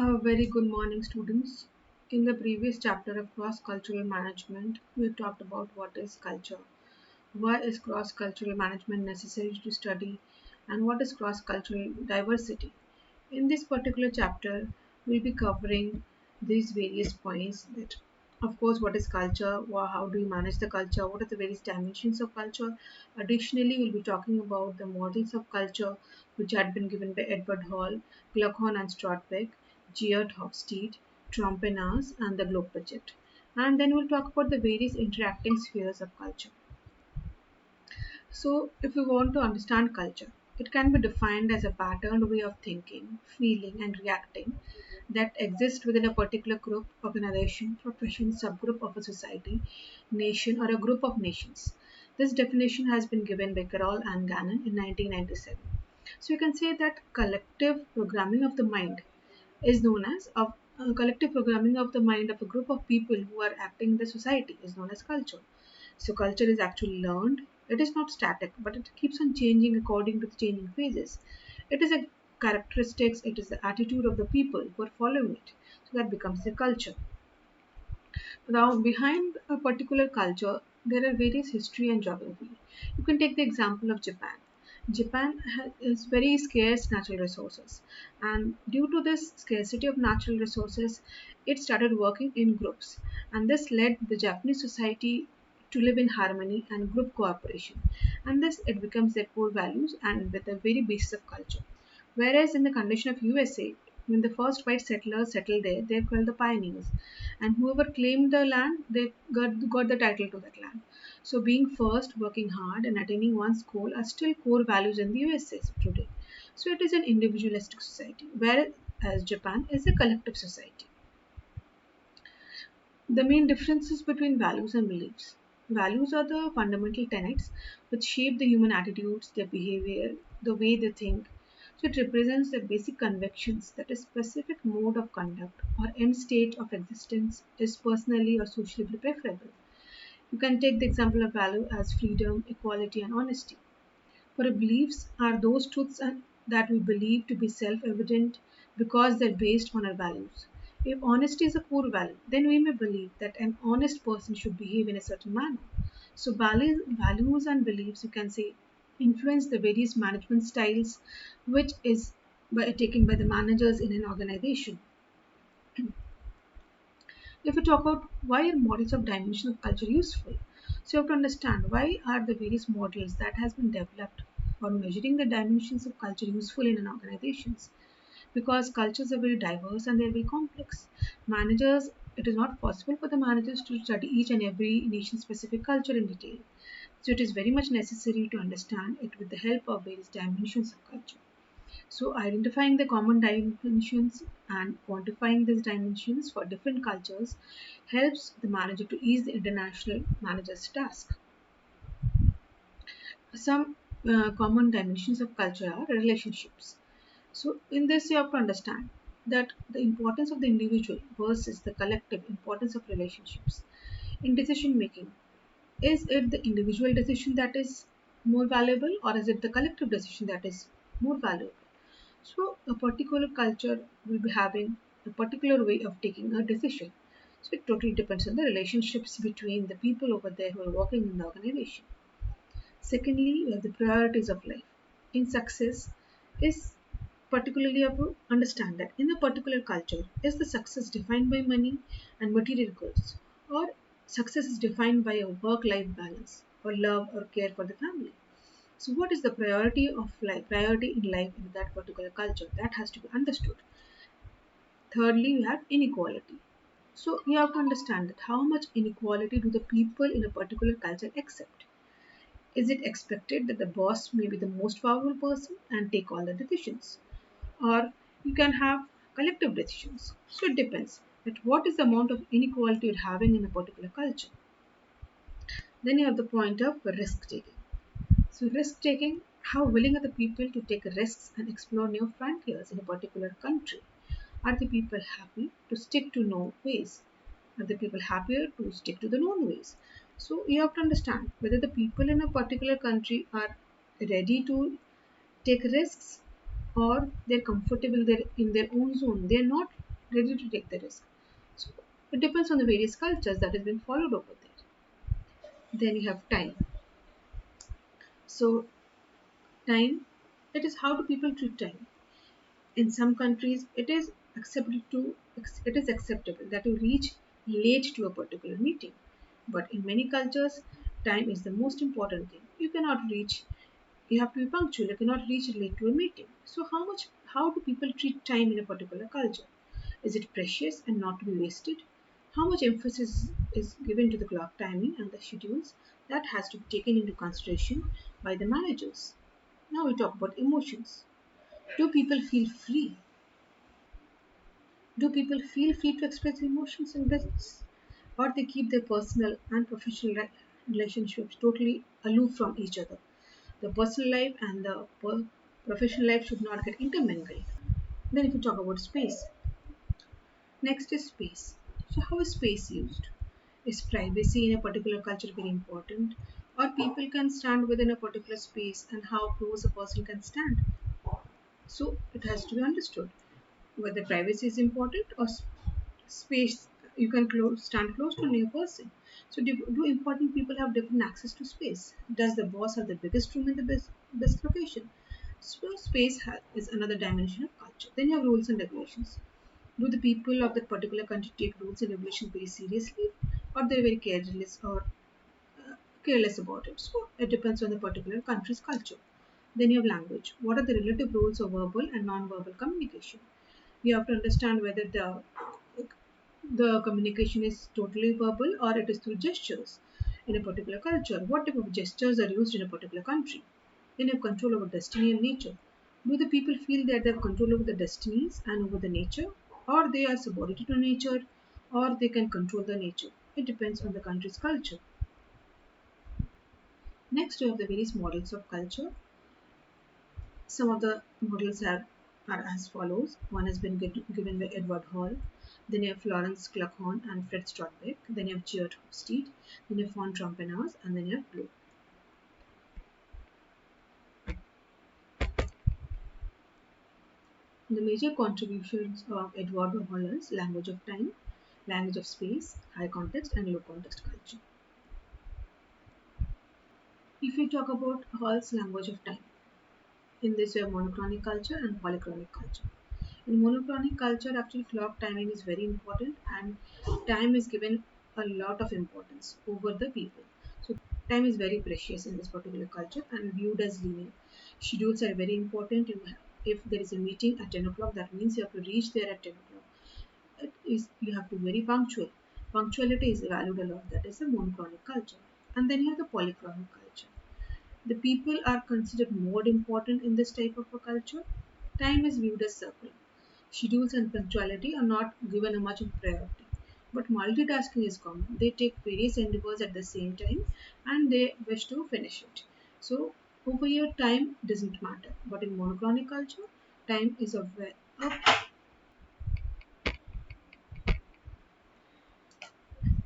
A very good morning, students. In the previous chapter of cross cultural management, we talked about what is culture, why is cross cultural management necessary to study, and what is cross cultural diversity. In this particular chapter, we'll be covering these various points that, of course, what is culture, how do we manage the culture, what are the various dimensions of culture. Additionally, we'll be talking about the models of culture which had been given by Edward Hall, Gluckhorn and Strodbeck, Geert Hofstede, Trompenas, and the Globe Project. And then we'll talk about the various interacting spheres of culture. So, if we want to understand culture, it can be defined as a patterned way of thinking, feeling, and reacting that exists within a particular group, organization, profession, subgroup of a society, nation, or a group of nations. This definition has been given by Carroll and Gannon in 1997. So, you can say that collective programming of the mind is known as collective programming of the mind of a group of people who are acting in the society is known as culture. So culture is actually learned. It is not static, but it keeps on changing according to the changing phases. It is a characteristics, it is the attitude of the people who are following it. So that becomes the culture. Now, behind a particular culture, there are various history and geography. You can take the example of Japan. Japan is very scarce natural resources, and due to this scarcity of natural resources, it started working in groups, and this led the Japanese society to live in harmony and group cooperation, and this it becomes their core values and with the very basis of culture. Whereas in the condition of USA, when the first white settlers settled there, they were called the pioneers, and whoever claimed the land, they got the title to that land. So, being first, working hard, and attaining one's goal are still core values in the USA today. So, it is an individualistic society, whereas Japan is a collective society. The main differences between values and beliefs. Values are the fundamental tenets which shape the human attitudes, their behavior, the way they think. So it represents the basic convictions that a specific mode of conduct or end state of existence is personally or socially preferable. You can take the example of value as freedom, equality, and honesty. For beliefs are those truths that we believe to be self-evident because they're based on our values. If honesty is a core value, then we may believe that an honest person should behave in a certain manner. So values and beliefs, you can say, influence the various management styles which is taken by the managers in an organization. If we talk about why are models of dimension of culture useful, so you have to understand why are the various models that has been developed for measuring the dimensions of culture useful in an organizations. Because cultures are very diverse and they're very complex. Managers, it is not possible for the managers to study each and every nation specific culture in detail. So it is very much necessary to understand it with the help of various dimensions of culture. So, identifying the common dimensions and quantifying these dimensions for different cultures helps the manager to ease the international manager's task. Some common dimensions of culture are relationships. So, in this, you have to understand that the importance of the individual versus the collective importance of relationships. In decision making, is it the individual decision that is more valuable, or is it the collective decision that is more valuable? So, a particular culture will be having a particular way of taking a decision. So, it totally depends on the relationships between the people over there who are working in the organization. Secondly, we have the priorities of life. In success, is particularly you have to understand that in a particular culture, is the success defined by money and material goods, or success is defined by a work-life balance, or love or care for the family? So, what is the priority of life, priority in life in that particular culture? That has to be understood. Thirdly, we have inequality. So, we have to understand that how much inequality do the people in a particular culture accept? Is it expected that the boss may be the most powerful person and take all the decisions? Or you can have collective decisions. So, it depends that what is the amount of inequality you're having in a particular culture. Then you have the point of risk taking. So, risk taking, how willing are the people to take risks and explore new frontiers in a particular country? Are the people happy to stick to known ways? Are the people happier to stick to the known ways? So, you have to understand whether the people in a particular country are ready to take risks or they're comfortable there in their own zone. They're not ready to take the risk. So it depends on the various cultures that has been followed over there. Then you have time. So time, it is how do people treat time. In some countries, it is acceptable that you reach late to a particular meeting. But in many cultures, time is the most important thing. You have to be punctual. You cannot reach late to a meeting. So how do people treat time in a particular culture? Is it precious and not to be wasted? How much emphasis is given to the clock timing and the schedules that has to be taken into consideration by the managers? Now we talk about emotions. Do people feel free? Do people feel free to express emotions in business? Or they keep their personal and professional relationships totally aloof from each other? The personal life and the professional life should not get intermingled. Then, if we talk about space, next is space. So, how is space used? Is privacy in a particular culture very important? Or people can stand within a particular space and how close a person can stand? So, it has to be understood whether privacy is important or space you can stand close to a new person. So, do important people have different access to space? Does the boss have the biggest room in the best location? So, is another dimension of culture. Then you have rules and regulations. Do the people of that particular country take rules and regulations very seriously, or they're very careless about it? So, it depends on the particular country's culture. Then you have language. What are the relative rules of verbal and non-verbal communication? You have to understand whether the communication is totally verbal or it is through gestures in a particular culture. What type of gestures are used in a particular country? Then you have control over destiny and nature. Do the people feel that they have control over the destinies and over the nature, or they are subordinate to nature, or they can control the nature? It depends on the country's culture. Next, we have the various models of culture. Some of the models are as follows. One has been given by Edward Hall. Then you have Florence Cluckhorn and Fred Strodbeck. Then you have Geert Hofstede. Then you have von Trompenaars. And then you have Bloom. The major contributions of Edward Hall is language of time, language of space, high context, and low context culture. If we talk about Hall's language of time, in this we have monochronic culture and polychronic culture. In monochronic culture, actually clock timing is very important and time is given a lot of importance over the people. So time is very precious in this particular culture and viewed as linear. Schedules are very important. If there is a meeting at 10 o'clock, that means you have to reach there at 10 o'clock. You have to be very punctual. Punctuality is valued a lot. That is a monochronic culture. And then you have the polychronic culture. The people are considered more important in this type of a culture. Time is viewed as circular. Schedules and punctuality are not given a much of priority. But multitasking is common. They take various endeavors at the same time and they wish to finish it. So over here time doesn't matter. But in monochronic culture, time is of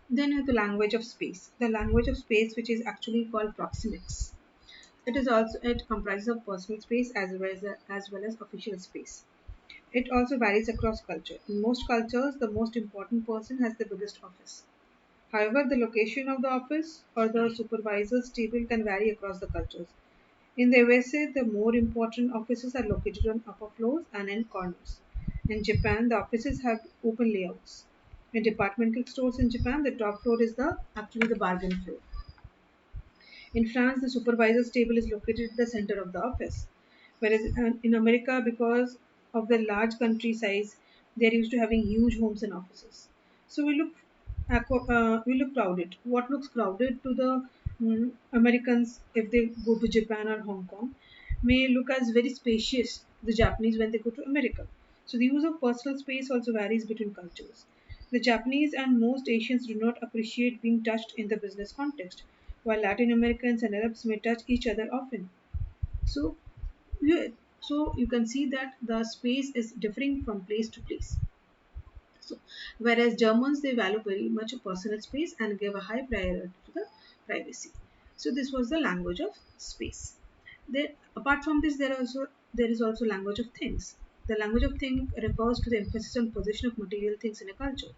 then you have the language of space. The language of space which is actually called proxemics. It comprises of personal space as well as official space. It also varies across culture. In most cultures, the most important person has the biggest office. However, the location of the office or the supervisor's table can vary across the cultures. In the USA, the more important offices are located on upper floors and in corners. In Japan, the offices have open layouts. In departmental stores in Japan, the top floor is the actually the bargain floor. In France, the supervisor's table is located at the center of the office. Whereas in America, because of the large country size, they are used to having huge homes and offices. So we look crowded. What looks crowded to the Americans if they go to Japan or Hong Kong may look as very spacious to the Japanese when they go to America. So the use of personal space also varies between cultures. The Japanese and most Asians do not appreciate being touched in the business context, while Latin Americans and Arabs may touch each other often. So, you can see that the space is differing from place to place. So, whereas Germans they value very much a personal space and give a high priority to the privacy. So, this was the language of space. Apart from this, there is also language of things. The language of thing refers to the emphasis on possession of material things in a culture.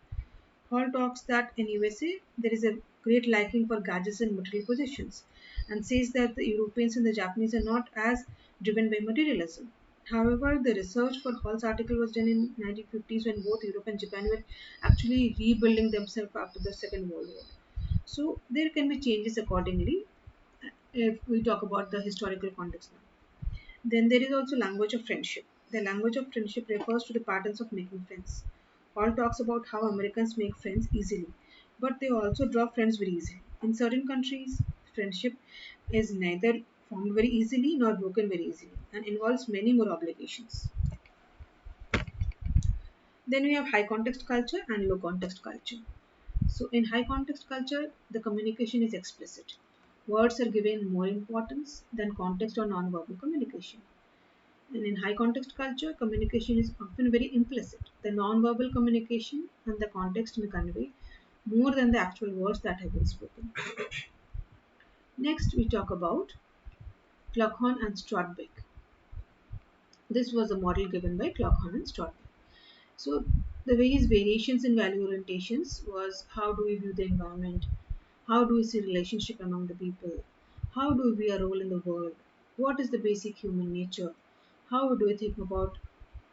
Hall talks that in USA there is a great liking for gadgets and material possessions, and says that the Europeans and the Japanese are not as driven by materialism. However, the research for Hall's article was done in 1950s when both Europe and Japan were actually rebuilding themselves after the Second World War. So there can be changes accordingly if we talk about the historical context now. Then there is also language of friendship. The language of friendship refers to the patterns of making friends. Paul talks about how Americans make friends easily, but they also drop friends very easily. In certain countries, friendship is neither formed very easily nor broken very easily and involves many more obligations. Then we have high context culture and low context culture. So, in high context culture, the communication is explicit. Words are given more importance than context or non-verbal communication. And in high context culture, communication is often very implicit. The non-verbal communication and the context may convey more than the actual words that have been spoken. Next, we talk about Kluckhohn and Strodbeck. This was a model given by Kluckhohn and Strodbeck. So, the various variations in value orientations was how do we view the environment, how do we see relationship among the people, how do we view our role in the world, what is the basic human nature, how do we think about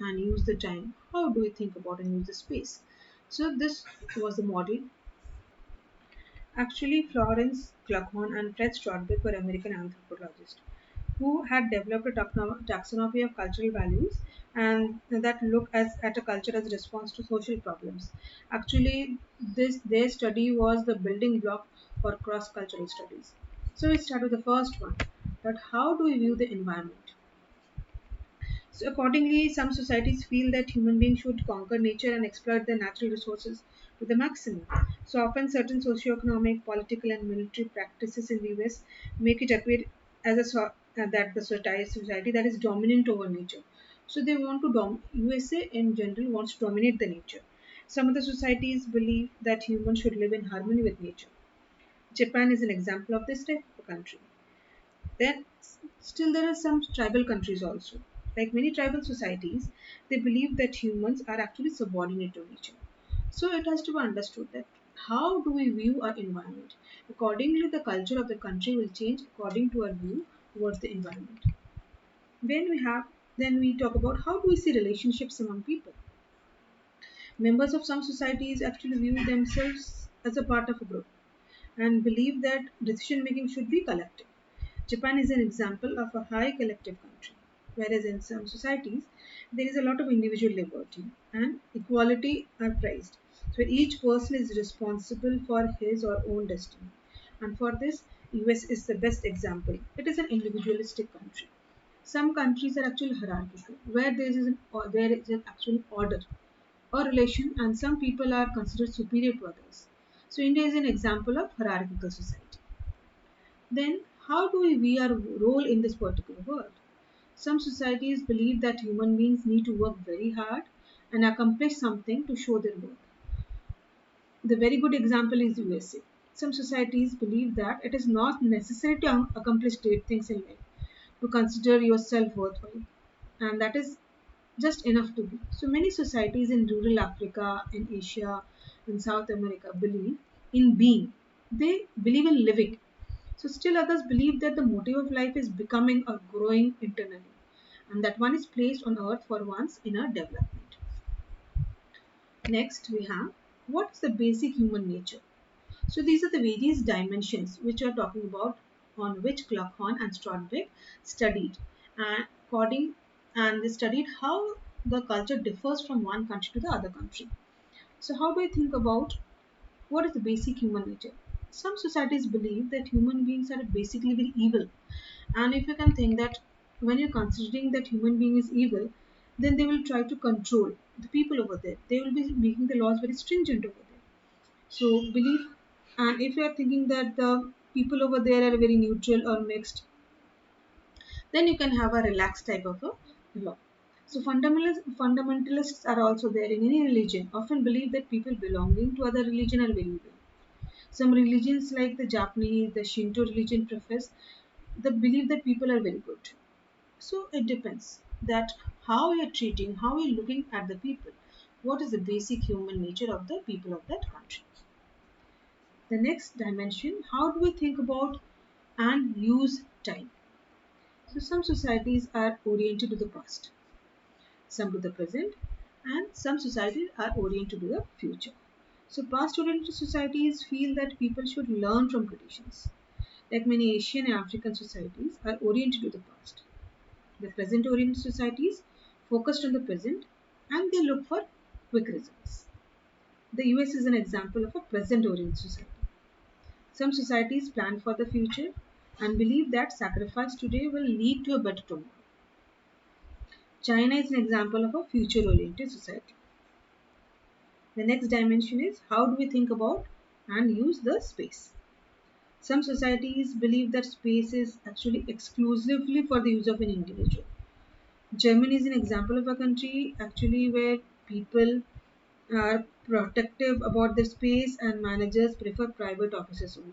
and use the time, how do we think about and use the space. So, this was the model. Actually, Florence Kluckhohn and Fred Strodbeck were American anthropologists who had developed a taxonomy of cultural values and that look at a culture as a response to social problems. Actually, this their study was the building block for cross-cultural studies. So we start with the first one, that how do we view the environment? So, accordingly, some societies feel that human beings should conquer nature and exploit their natural resources to the maximum. So, often certain socio-economic, political, and military practices in the US make it appear as that the society that is dominant over nature. So, they want to USA in general wants to dominate the nature. Some of the societies believe that humans should live in harmony with nature. Japan is an example of this type of a country. Then, still, there are some tribal countries also. Like many tribal societies, they believe that humans are actually subordinate to nature. So, it has to be understood that how do we view our environment? Accordingly, the culture of the country will change according to our view towards the environment. When we have, then we talk about how do we see relationships among people. Members of some societies actually view themselves as a part of a group and believe that decision making should be collective. Japan is an example of a high collective country, whereas in some societies there is a lot of individual liberty and equality are prized. So each person is responsible for his or own destiny. And for this, US is the best example. It is an individualistic country. Some countries are actually hierarchical, where there is an actual order or relation, and some people are considered superior to others. So India is an example of hierarchical society. Then, how do we view our role in this particular world? Some societies believe that human beings need to work very hard and accomplish something to show their worth. The very good example is USA. Some societies believe that it is not necessary to accomplish great things in life to consider yourself worthwhile, and that is just enough to be. So many societies in rural Africa, in Asia, in South America believe in being. They believe in living. So still others believe that the motive of life is becoming or growing internally, and that one is placed on earth for one's inner development. Next we have what is the basic human nature. So these are the various dimensions which we are talking about, on which Kluckhohn and Strodbeck studied, and according and they studied how the culture differs from one country to the other country. So how do we think about what is the basic human nature? Some societies believe that human beings are basically very evil. And if you can think that when you're considering that human being is evil, then they will try to control the people over there. They will be making the laws very stringent over there. So believe, and if you are thinking that the people over there are very neutral or mixed, then you can have a relaxed type of a law. So fundamentalists are also there in any religion, often believe that people belonging to other religion are very evil. Some religions like the Japanese, the Shinto religion profess the belief that people are very good. So it depends that how we are treating, how we are looking at the people. What is the basic human nature of the people of that country? The next dimension, how do we think about and use time? So some societies are oriented to the past, some to the present, and some societies are oriented to the future. So past oriented societies feel that people should learn from traditions. Like many Asian and African societies are oriented to the past. The present oriented societies focused on the present and they look for quick results. The US is an example of a present oriented society. Some societies plan for the future and believe that sacrifice today will lead to a better tomorrow. China is an example of a future oriented society. The next dimension is how do we think about and use the space. Some societies believe that space is actually exclusively for the use of an individual. Germany is an example of a country actually where people are protective about their space and managers prefer private offices only,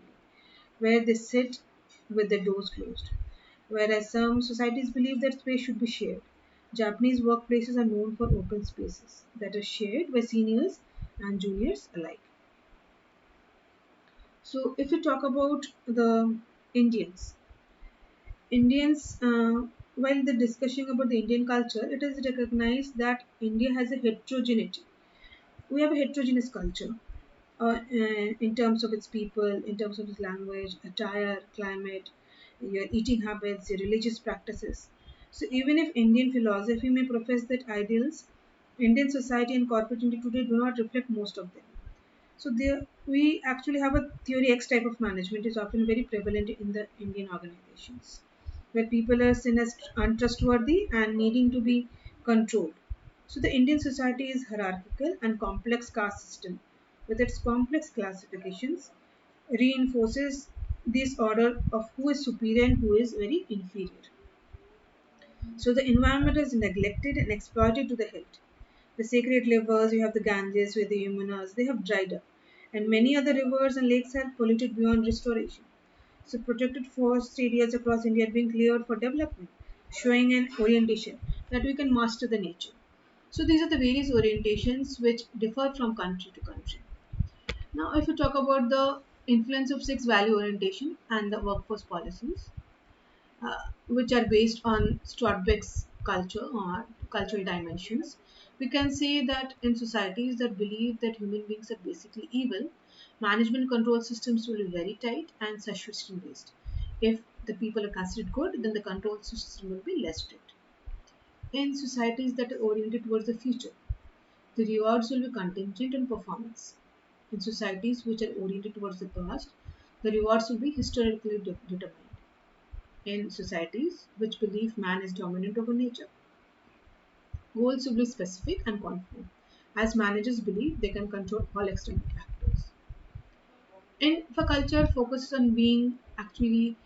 where they sit with the doors closed. Whereas some societies believe that space should be shared. Japanese workplaces are known for open spaces that are shared by seniors and juniors alike. So, if we talk about the Indians, while the discussion about the Indian culture, it is recognized that India has a heterogeneity. We have a heterogeneous culture in terms of its people, in terms of its language, attire, climate, your eating habits, your religious practices. So even if Indian philosophy may profess that ideals, Indian society and corporate India today do not reflect most of them. So there, we actually have a theory X type of management is often very prevalent in the Indian organizations, where people are seen as untrustworthy and needing to be controlled. So the Indian society is hierarchical and complex caste system, with its complex classifications, reinforces this order of who is superior and who is very inferior. So the environment is neglected and exploited to the hilt. The sacred rivers, you have the Ganges, with the Yamunas, they have dried up. And many other rivers and lakes are polluted beyond restoration. So protected forest areas across India are being cleared for development, showing an orientation that we can master the nature. So these are the various orientations which differ from country to country. Now, if we talk about the influence of six value orientation and the workforce policies, which are based on Strodbeck's culture or cultural dimensions, we can say that in societies that believe that human beings are basically evil, management control systems will be very tight and suggestion based. If the people are considered good, then the control system will be less strict. In societies that are oriented towards the future, the rewards will be contingent on performance. In societies which are oriented towards the past, the rewards will be historically determined. In societies which believe man is dominant over nature, goals will be specific and conform, as managers believe they can control all external factors. And if a culture focuses on being, actually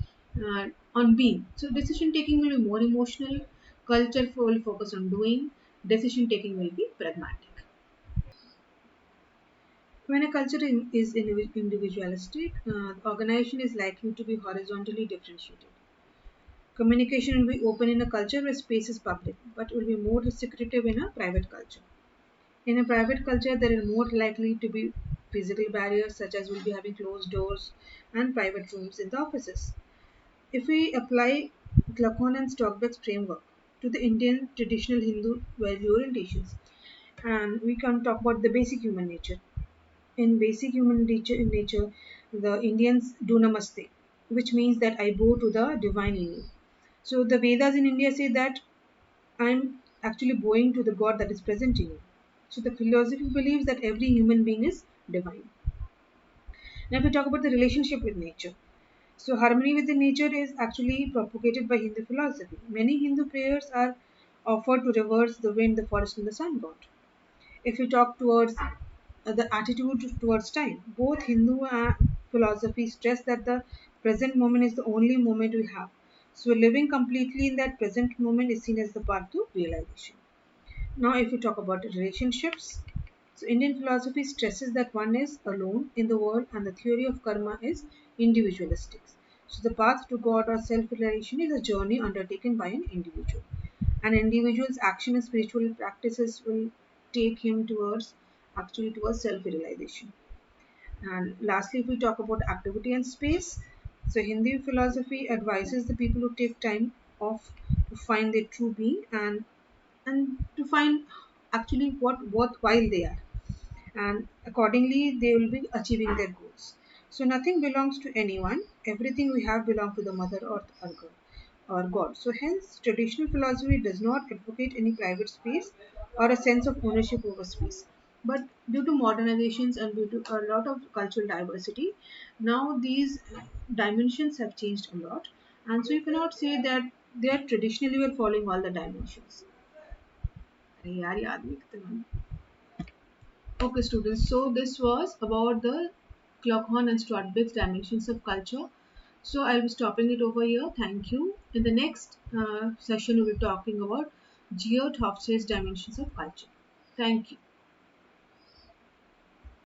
on being, so decision taking will be more emotional. Culture will focus on doing. Decision taking will be pragmatic. When a culture is individualistic, the organization is likely to be horizontally differentiated. Communication will be open in a culture where space is public, but will be more secretive in a private culture. In a private culture, there are more likely to be physical barriers, such as we'll be having closed doors and private rooms in the offices. If we apply Glacon and Stockbeck's framework to the Indian traditional Hindu value orientations, and we can talk about the basic human nature. In basic human nature, the Indians do namaste, which means that I bow to the divine in you. So the Vedas in India say that I'm actually bowing to the God that is present in you. So the philosophy believes that every human being is divine. Now, if we talk about the relationship with nature, so harmony with the nature is actually propagated by Hindu philosophy. Many Hindu prayers are offered to reverse the wind, the forest, and the sun god. If we talk towards the attitude towards time, both Hindu philosophy stress that the present moment is the only moment we have. So living completely in that present moment is seen as the path to realization. Now, if we talk about relationships, so Indian philosophy stresses that one is alone in the world and the theory of karma is individualistic. So the path to God or self-realization is a journey undertaken by an individual. An individual's action and spiritual practices will take him towards self-realization. And lastly, if we talk about activity and space, so Hindu philosophy advises the people to take time off to find their true being, and to find actually what worthwhile they are, and accordingly they will be achieving their goals. So nothing belongs to anyone. Everything we have belongs to the Mother Earth or God. So hence, traditional philosophy does not advocate any private space or a sense of ownership over space. But due to modernizations and due to a lot of cultural diversity, now these dimensions have changed a lot, and so you cannot say that they are traditionally were following all the dimensions. अरे यार याद नहीं करते मैंने. Okay, students, so this was about the Clockhorn and Stradbroke's dimensions of culture. So I'll be stopping it over here. Thank you. In the next session, we'll be talking about Georg Hofstede's dimensions of culture. Thank you.